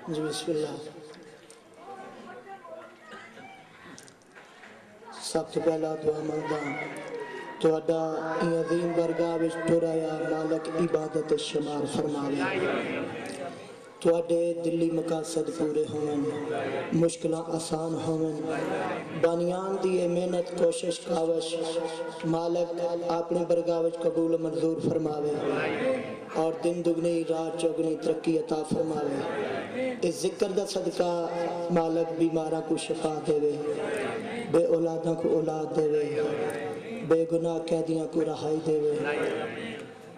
جی بسم اللہ. سب تو پہلا دعا منگدا تہاڈا عظیم برگاہ وچ ٹرایا مالک عبادت شمار فرماوے. تہاڈے دلی مقاصد پورے ہون، مشکلاں آسان ہون، بانیان دی محنت کوشش کاوش مالک اپنی برگاہ وچ قبول منظور فرماوے اور دن دگنی رات چوگنی ترقی عطا فرماوے. اس ذکر دا صدقہ مالک بیماراں کو شفا دے، بے اولاداں کو اولاد دے، بے گناہ قیدیاں کو رہائی دے.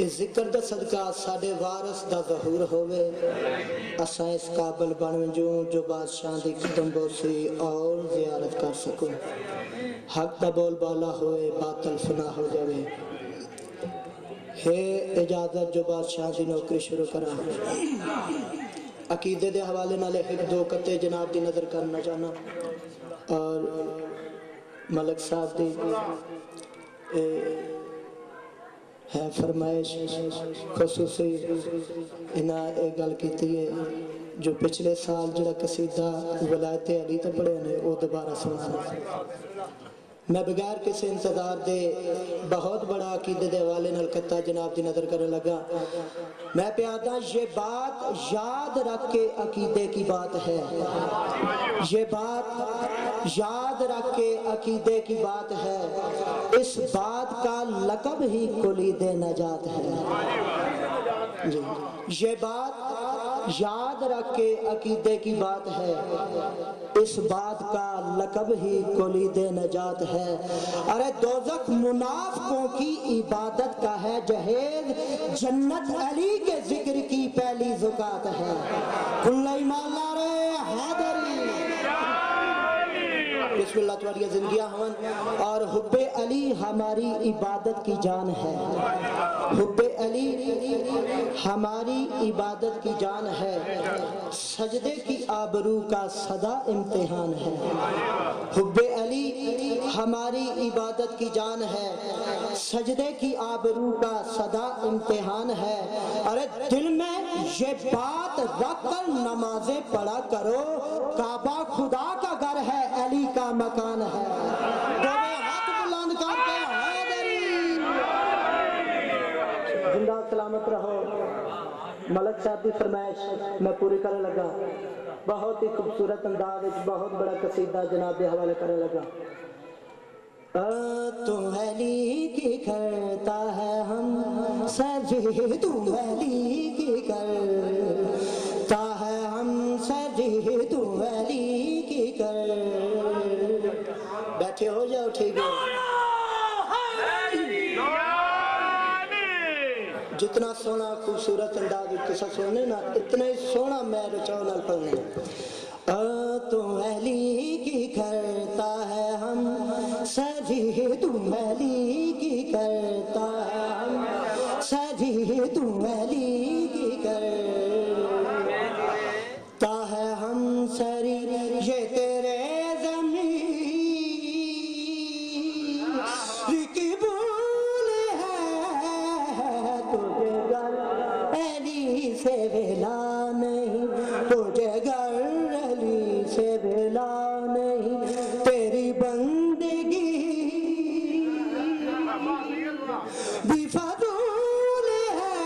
اس ذکر دا صدقہ ساڑے وارث دا ظہور ہوئے، اساں اس قابل بنجوں جو بادشاہ دی قدم بوسی اور زیارت کر سکوں. حق دا بول بالا ہوئے باطل فنا ہو جاوے. ہے اجازت جو بادشاہ دی نوکری شروع کرا. عقیدے دے حوالے نالے ایک دو قطع جناب دی نظر کرنا چاہنا اور ملک صاحب دی ہے فرمائش خصوصی انہاں ایک گل کیتی ہے جو پچھلے سال جڑا قصیدہ ولایت علی تے پڑھے نے وہ دوبارہ سنانا. میں بغیر کسی انتظار دے بہت بڑا عقیدے دے حوالے نال قطع جناب دی نظر کرنے لگا. میں پیادہ یہ بات یاد رکھ کے عقیدے کی بات ہے، یہ بات یاد رکھ کے عقیدے کی بات ہے، اس بات کا لقب ہی کلید نجات ہے. یہ بات یاد رکھ کے عقیدے کی بات ہے، اس بات کا لقب ہی کلید نجات ہے. ارے دوزخ منافقوں کی عبادت کا ہے جہیز، جنت علی کے ذکر کی پہلی زکات ہے. کل ایمان لارے حیدری بسم اللہ تمہاری زندگیاں ہون. اور حب علی ہماری عبادت کی جان ہے، حب علی ہماری عبادت کی جان ہے. سجدے کی آبرو کا صدا امتحان ہے. حب علی ہماری عبادت کی جان ہے، سجدے کی آبرو کا صدا امتحان ہے. ارے دل میں یہ بات رکھ کر نمازیں پڑھا کرو، کعبہ خدا کا گھر ہے، علی کا مکان ہے. دونوں ہاتھ بلند کر کے حیدری زندہ سلامت رہو. ملک صاحب دی فرمائش میں پوری کرنے لگا. بہت ہی خوبصورت انداز بہت بڑا قصیدہ جناب دے حوالے کرنے لگا. تو علی کی کرتا ہے ہم سجدے، تو علی کی کرتا ہے ہم سجدے، تو علی کی کر. بیٹھے ہو جاؤ ٹھیک ہے. جتنا سونا خوبصورت انداز کسا سونے نا اتنا ہی سونا میں رچاؤ نال پڑھنے. تو علی کی کرتا ہے ہم سجدے، تو علی کی کرتا ہے ہم سجدے، تو علی کی کرتا ہے ہم سری. یہ تیرے زمین کی بھول ہے، تجھے گر علی سے بھلا نہیں، تجھے گر علی سے بھلا نہیں. تیری بندگی بھی فضول ہے.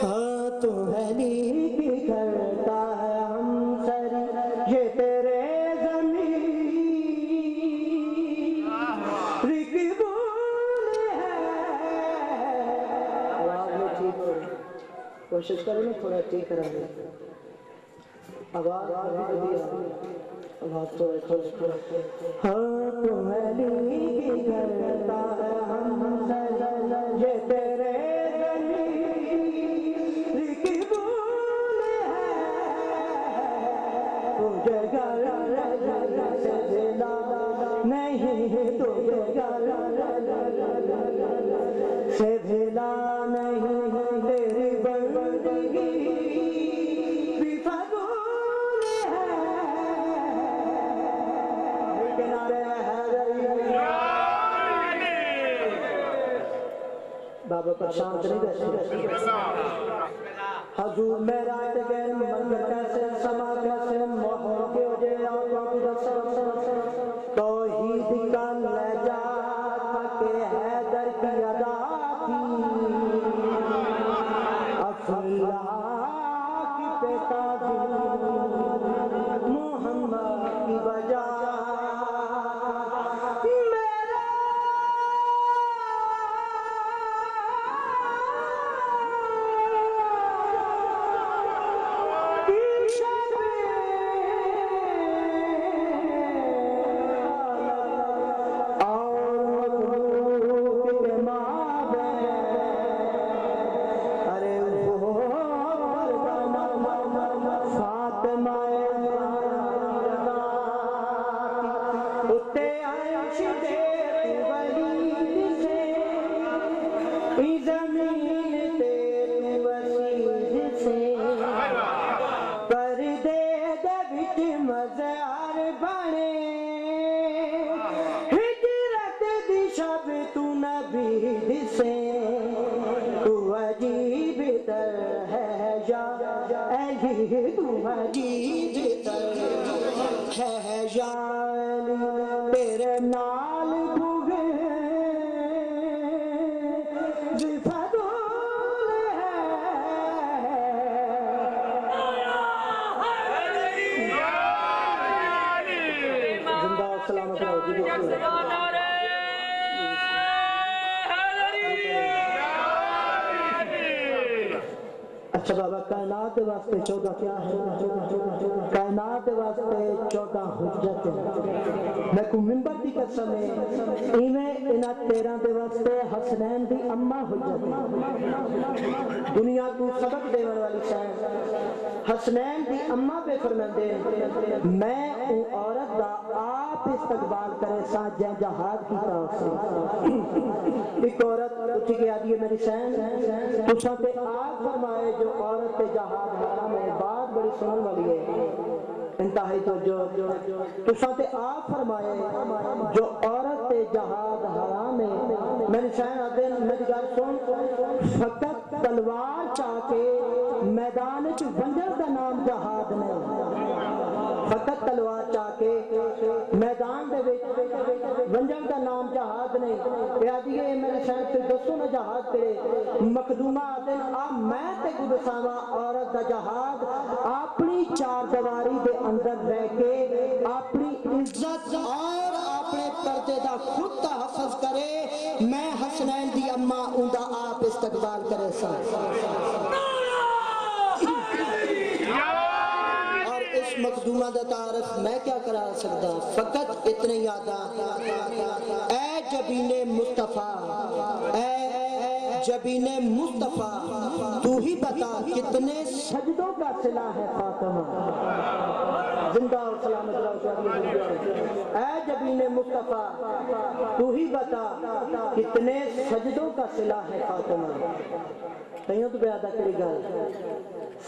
ہاں تو علی بھی کرتا ہے ہم سری. یہ تیرے زمین کی بھول ہے. آواز میں ٹھیک ہو کوشش کریں نا تھوڑا ٹھیک کریں گے. آواز آواز تو ہاں تو علی کرتا ہے ہم سجدہ. یہ تیرے زمین کی بھول ہے، تجھے گر علی سے بھلا نہیں، تجھے گر علی سے بھلا نہیں. تیری بندگی بھی فضول ہے. پر شانت نہیں رہتی حضور میراج گئے منظر کیسے سما کیسے محمد کے وجہ توحید کا لہجہ کہ حیدر کی ادا تھی افلا کی پیتا محمد کی وجہ تیرے نال بھوگے جفدول ہے زندہ سلامت رہو اچھا بابا کائنات واسطے 14 کیا ہے کائنات واسطے 14 حجت میں کو منبر دی قسم ہے ایویں انہاں 13 دے واسطے حسنین دی اماں حجت دنیا تو سبق دیون والی شاہ حسنین دی اماں پہ فرماندے میں او عورت دا آپ استقبال کرے سا جے جہاد کیتا اس ایک عورت اٹھ کے آدھی ہے میری شہن تساں تے آپ فرمائے جو عورت جہاد حرام ہے بات بڑی سنن والی ہے انتہائی تو جو تساں تے آپ فرمائے جو عورت جہاد حرام ہے میری شہن آدھے میری گل سن فقط تلوار چاہ کے میدان چ بنجر دا نام جہاد نہیں فقط تلوار چاہ کے میدان دے بنجر دا نام جہاد نہیں یہ آدھی ہے میرے شہر سے دسو نا جہاد کرے مقدومہ آدھے میں تے گدساوا عورت دا جہاد اپنی چار دیواری دے اندر رہ کے اپنی عزت اور اپنے پردے دا خود تحفظ کرے میں حسنین دی اماں اوندا آپ استقبال کرے سا اور اس مقدومہ دا تعارف میں کیا کرا سکتا فقط اتنے یادا اے جبین مصطفیٰ اے جبین مصطفیٰ تو ہی بتا کتنے سجدوں کا صلہ ہے فاطمہ زندہ اور سلامت رہو اے جبین مصطفیٰ تو ہی بتا کتنے سجدوں کا صلہ ہے فاطمہ کہیں تو بیادہ کری گا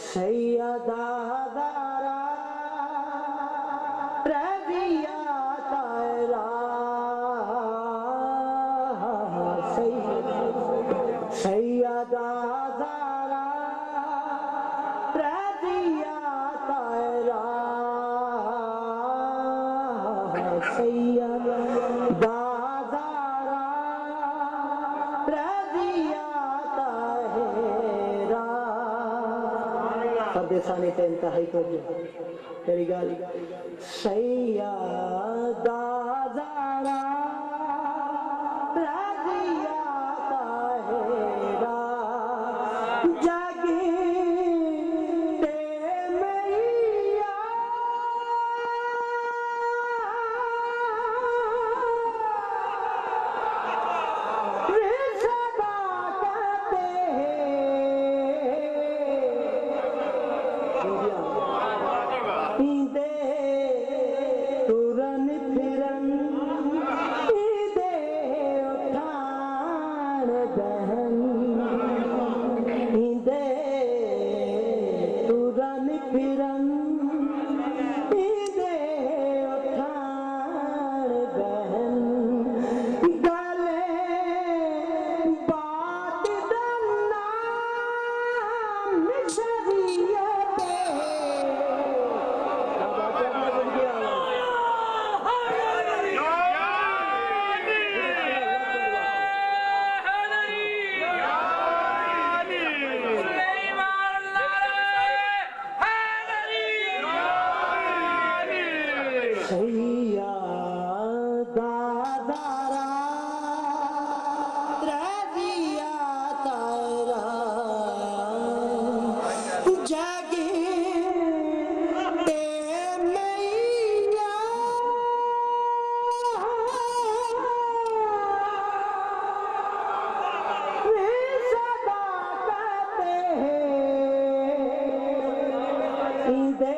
سیدہ دارا رضیہ تائرہ سیدہ دارا رضیہ تائرہ سیدہ دارا رضیہ تائرہ پردیسانی تے انتہائی کو جو تیری گالی سیدہ دارا دادارا رضیا تارا جاگے تے میاں صدا کرتے دے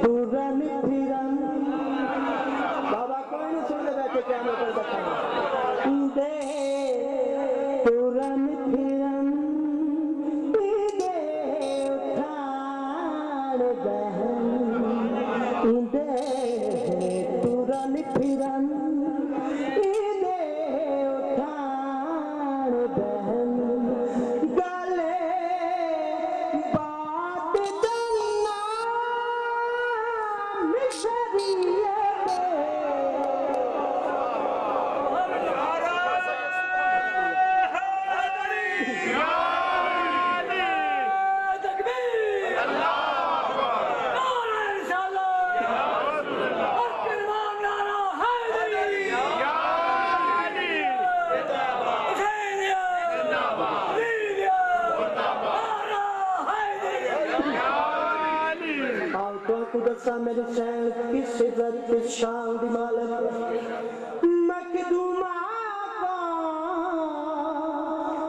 پورن پھرن بابا کوئی نہیں سن لے بیٹھے کیا میں کوئی بتاؤں دے پورن پھرن دے اٹھان بہن دے پورن پھرن دے اٹھان بہن گلے بات دنا قدسہ میری سین کسی در کس شان دی مالک مقدوم آقا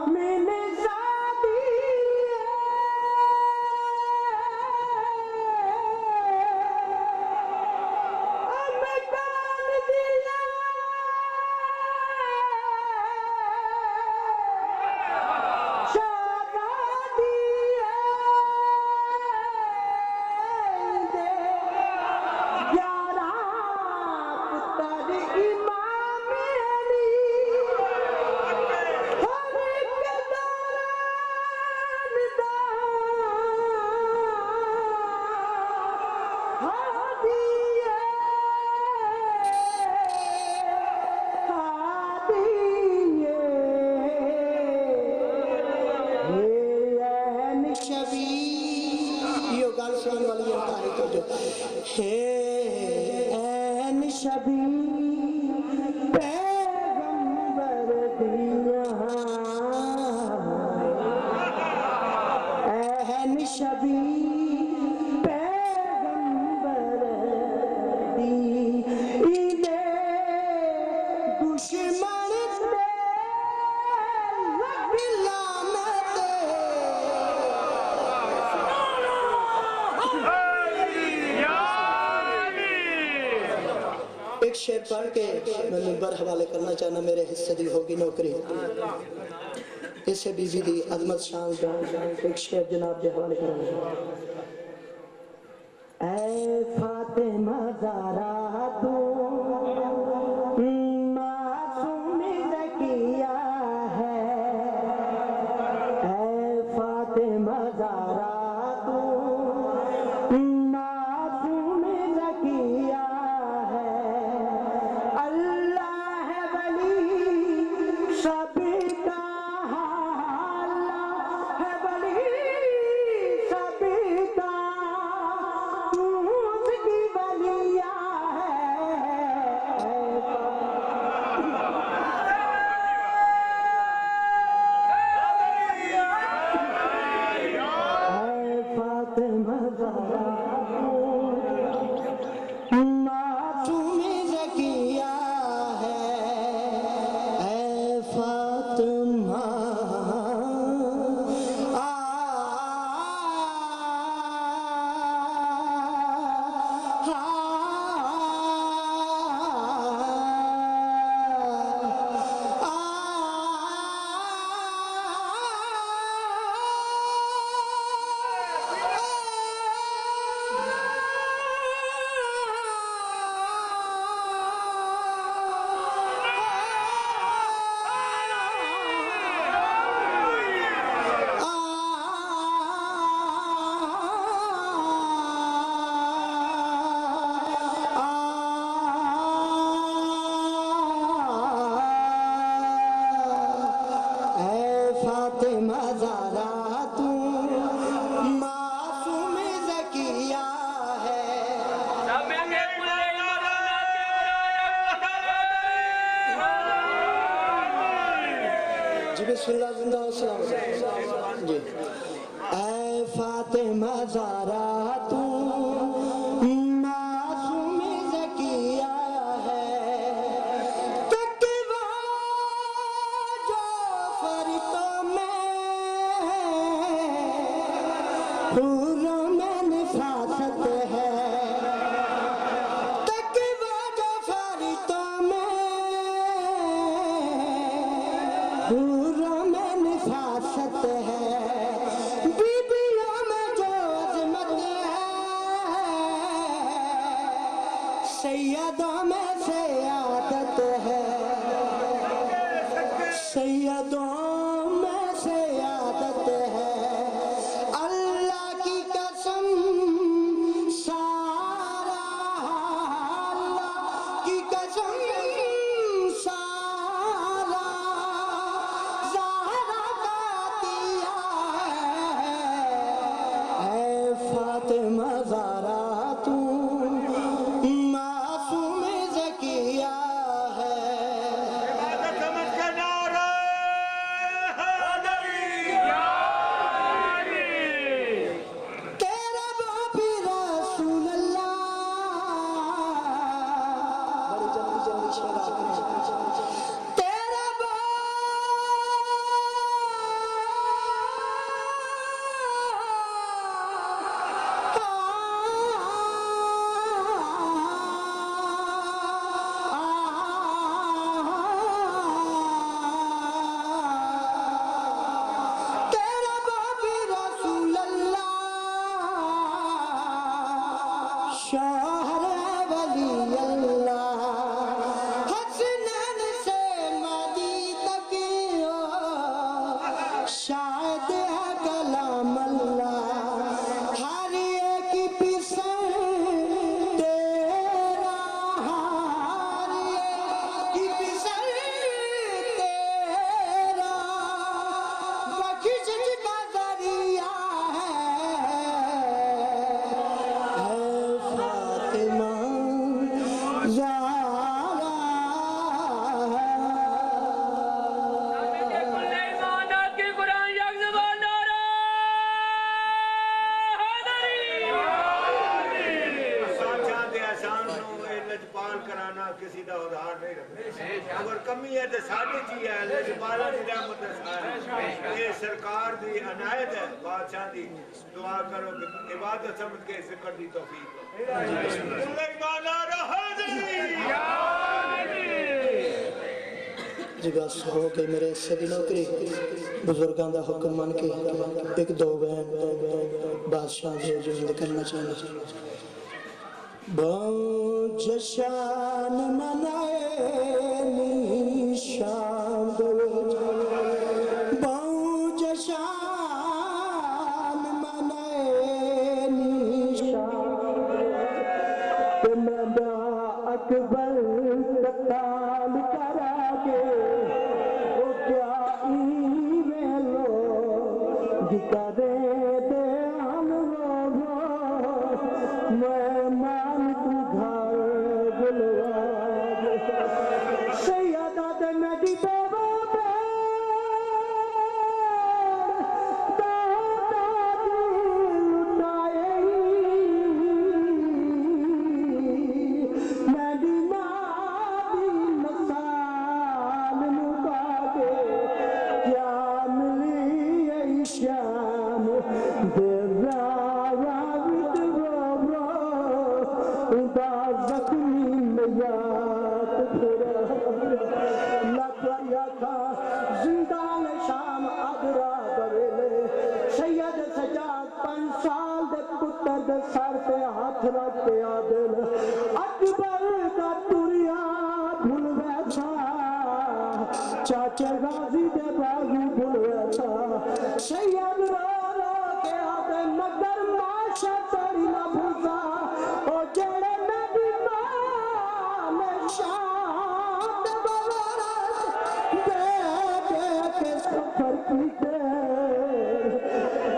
میں نے زادی مکان دیا شادی شبی پیغمبر دیا این شبی پیغمبر دی اینے دشمن دے رب لعنت ایک شعر پڑھ کے میں منبر حوالے کرنا چاہنا میرے حصے دی ہوگی نوکری اسے بی بی دی عظمت شان جان ایک شعر جناب دے حوالے کرنا اے فاطمہ زہرا تو معصوم ذکیہ ہے اے فاطمہ زہرا تو معصوم ذکیہ سب کا اللہ ہے ولی سب کا اس کی ولیہ جی بسم اللہ زندہ السلام جی اے فاطمہ زہرا تو معصوم زکیہ ہے تقویٰ جو فرتوں میں حوروں میں نفاست ہے تقویٰ جو فرتوں میں حوروں میں نفاست ہے بیبیوں میں جو عظمت ہے سیدوں میں سیادت ہے سیدوں میں سیادت ہے اللہ کی قسم سارا اللہ کی قسم سارا زہرا کا دیا ہے اے فاطمہ زہرا تو معصوم زکیہ ہے تیرا باپ رسول اللہ بڑی جلدی جلدی شہر تیرا تیرا باپ رسول اللہ شوہر ولی اللہ حسنین سے مہدی تک شاہد ہے کلام اللہ ہر ایک پسر تیرا ہر ایک پسر تیرا بخشش کا ذریعہ ہے فاطمہ زہرا کسی دا ادھار نہیں رکھنا اگر کمی ہے تو ساڑھے چی ہے لجپالا دی رحمت ہے یہ سرکار دی عنایت ہے بادشاہ دی دعا کرو کہ عبادت سمجھ کے ذکر دی توفیق سلیمان آرہ حاضری جی بس ہو گئی میرے حصے دی نوکری بزرگان دا حکم من کے ایک دو بہن بادشاہ جو جو کرنا چاہنا بہت جشان منائے نیشان بہت جشان منائے نیشان تمہارا اکبر قتال کرا کے وہ کیا ایمیلو دکھا دے سر پہ ہاتھ رکھ کے آدل اکبر کا تریا بھول بیٹھا چاچے غازی دے بازو بھول بیٹھا سید رو رو کے آدھے مگر معاشا تری نہ بھوزا او جڑے نبی مان شام دے بورس دے دے کے سفر کی دیر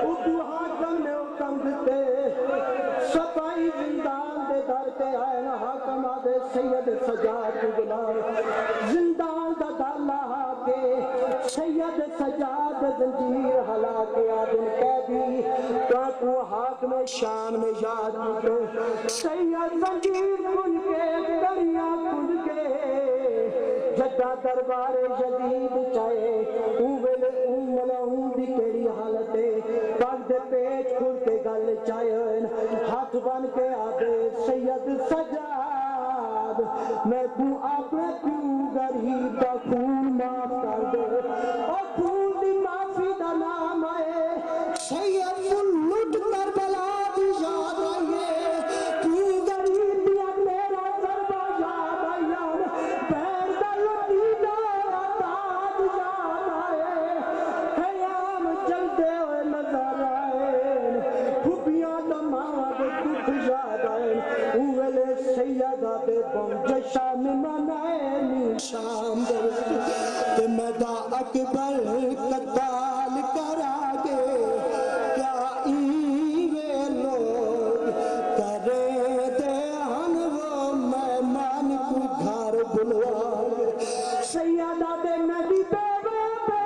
اردو حاکم نے حکم دیتے سپاہی زندان دے در کے آئے نا حاکم آدھے سید سجاد کو بلاؤ زندان دا دالا کے سید سجاد زنجیر ہلا کے آدھن قیدی تو حاکم شام نے یاد کو سید زنجیر کن کے دریا کن کے جدہ دربار جدید چاہے اوویل ملہون دی کیڑی حالت ہے وقت پیچ کھل کے گل چاہے ہاتھ بن کے آدھے سید سجاد میں تو اپنے کیوں غریب دا خون معاف کر دے اور خون دی معافی دا نام آئے سید لٹ کربلا دی یاد آئیے کیوں غریب دیا میرا ضربہ یاد آئیے پیر دا لٹینا تاج یاد آئے خیام چلتے ہوئے نظر آئے خوبیاں دماغ دکھ یاد آئے اوہلے سیدہ دے بم جشان منائے شام دے مدہ اکبر قتال کرا گے کیا ایوے لوگ کرے دے ہن وہ مہمان کو گھر بلوا گے سیدہ دے نبی بیوے پہ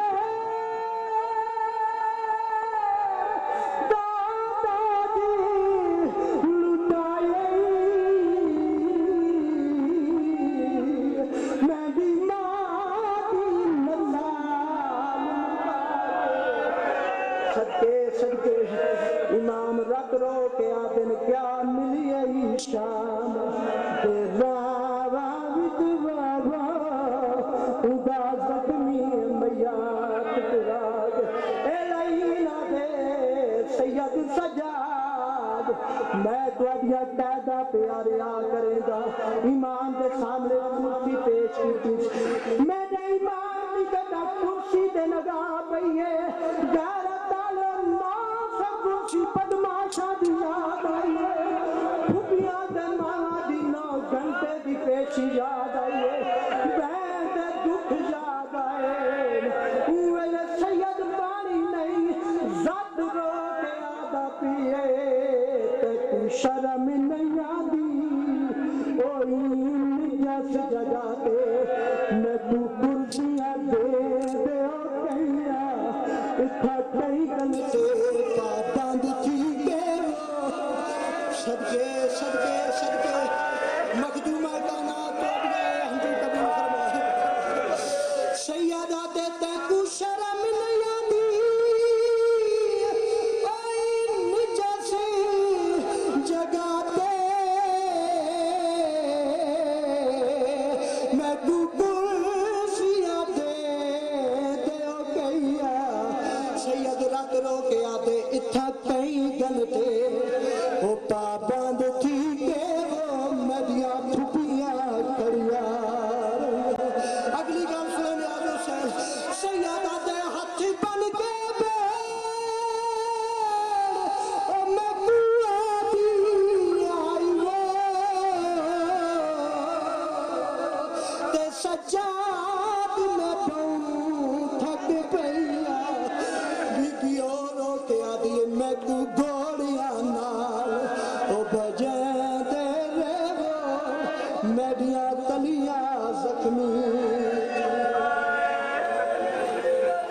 دادا جی لٹائے میں بھی صدقے امام رکھ رو کے آدن کیا ملی ای شام دے راوا وچ بابا ادا زخمی میات تراج اے لینا دے سید سجاد میں تو ادیا قیدہ پیارے آ کریں گا ایمان دے سامنے کرسی پیش کی میں نے ایمان دی کتا کرسی دے نگاہ پئیے غیرت خوشی بدماشا دی یاد آئیے خوبیاں دے مانا دی 9 گھنٹے دی پیشی یاد آئیے بہن دے دکھ یاد آئے اوہلے سید بانی نہیں زد رو کے آدھا پیے تے تو شرم نہیں آدھی اوہی جس جگہ تے میں تو کرسیاں دے دے ہو کہیا اتھا کئی گھنٹے صدقے صدقے صدقے مخدومہ کائنات ٹوٹ گئے ہنجو قبول فرمائے سیدہ تے کو شرم نہیں آتی اوئی نجاسی جگہ پہ میں کو کرسیاں دے ہو کہیا سید رکھ رو کے آتے اتھا کئی گھنٹے وہ پابند تھی کہ وہ مدیاں پھپیاں کریا اگلی گل سنے آجو سیدہ دے ہاتھ بن کے بیڑ او میں بوآ دی آئی وہ تے سجاد میں پاؤں تھک پئیا بی رو کے آدھی میں کو گوڑیاں نال او بجے